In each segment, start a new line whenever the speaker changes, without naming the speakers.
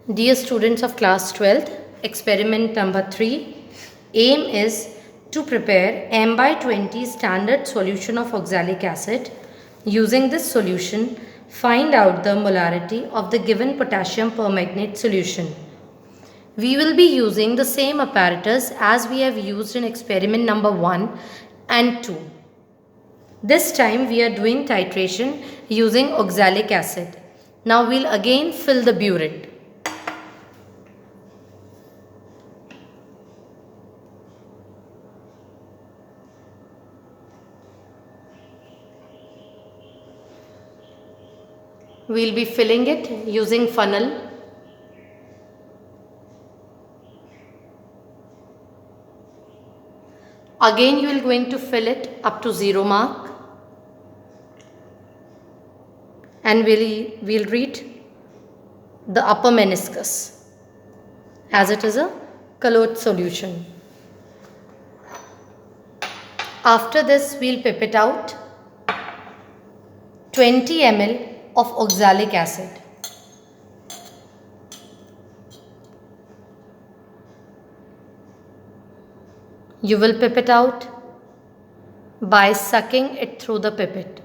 Dear students of class 12th, experiment number 3, aim is to prepare M by 20 standard solution of oxalic acid. Using this solution, find out the molarity of the given potassium permanganate solution. We will be using the same apparatus as we have used in experiment number 1 and 2. This time we are doing titration using oxalic acid. Now we'll again fill the burette. We'll be filling it using funnel. Again you will going to fill it up to 0 mark and we'll read the upper meniscus as it is a colored solution. After this we'll pipette out 20 ml of oxalic acid. You will pipette out by sucking it through the pipette.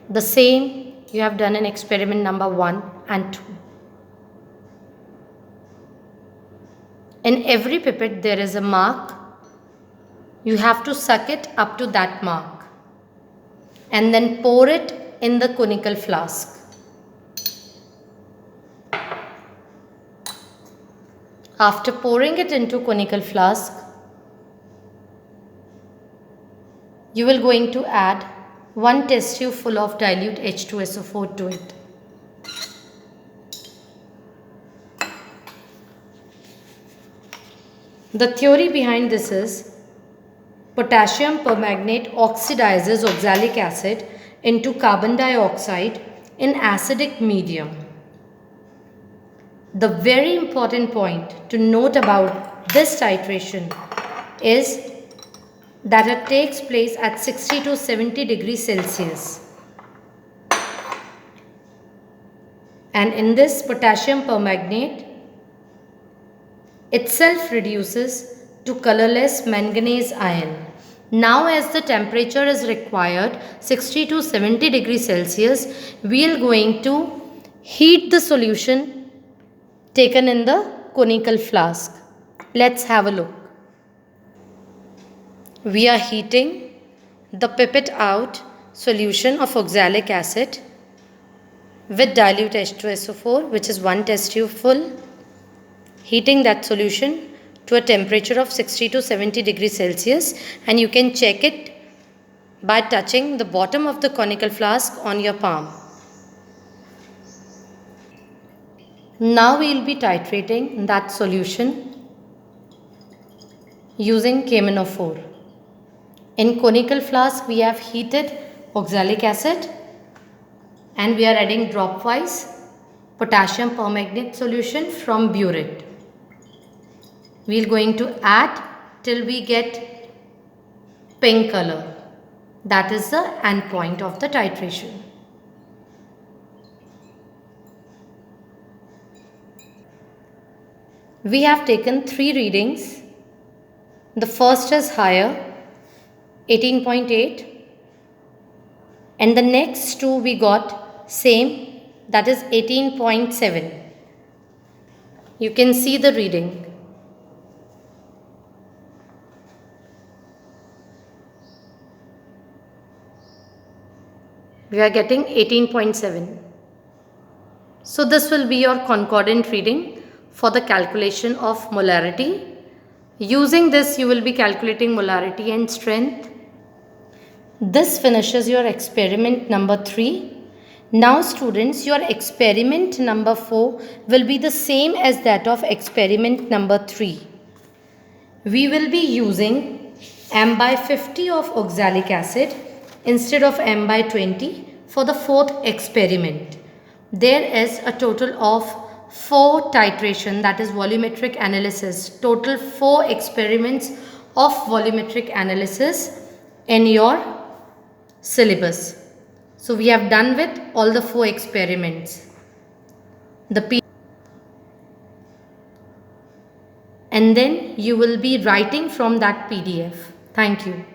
The same you have done in experiment number 1 and 2. In every pipette there is a mark. You have to suck it up to that mark and then pour it in the conical flask. After pouring it into conical flask, you will going to add 1 test tube full of dilute H2SO4 to it. The theory behind this is potassium permanganate oxidizes oxalic acid into carbon dioxide in acidic medium. The very important point to note about this titration is that it takes place at 60 to 70 degrees Celsius. And in this potassium permanganate itself reduces to colorless manganese ion. Now as the temperature is required 60 to 70 degrees Celsius, we are going to heat the solution taken in the conical flask. Let's have a look. We are heating the pipette out solution of oxalic acid with dilute H2SO4, which is 1 test tube full. Heating that solution to a temperature of 60 to 70 degrees Celsius, and you can check it by touching the bottom of the conical flask on your palm. Now we will be titrating that solution using KMnO4. In conical flask we have heated oxalic acid and we are adding dropwise potassium permanganate solution from burette. We are going to add till we get pink color. That is the end point of the titration. We have taken 3 readings. The first is higher, 18.8, and the next 2 we got same, that is 18.7. You can see the reading. We are getting 18.7. So this will be your concordant reading for the calculation of molarity. Using this you will be calculating molarity and strength. This finishes your experiment number 3. Now students, your experiment number 4 will be the same as that of experiment number 3. We will be using M by 50 of oxalic acid instead of M by 20 for the 4th experiment. There is a total of 4 titration, that is volumetric analysis, total 4 experiments of volumetric analysis in your syllabus. So we have done with all the 4 experiments. the P and then you will be writing from that PDF. Thank you.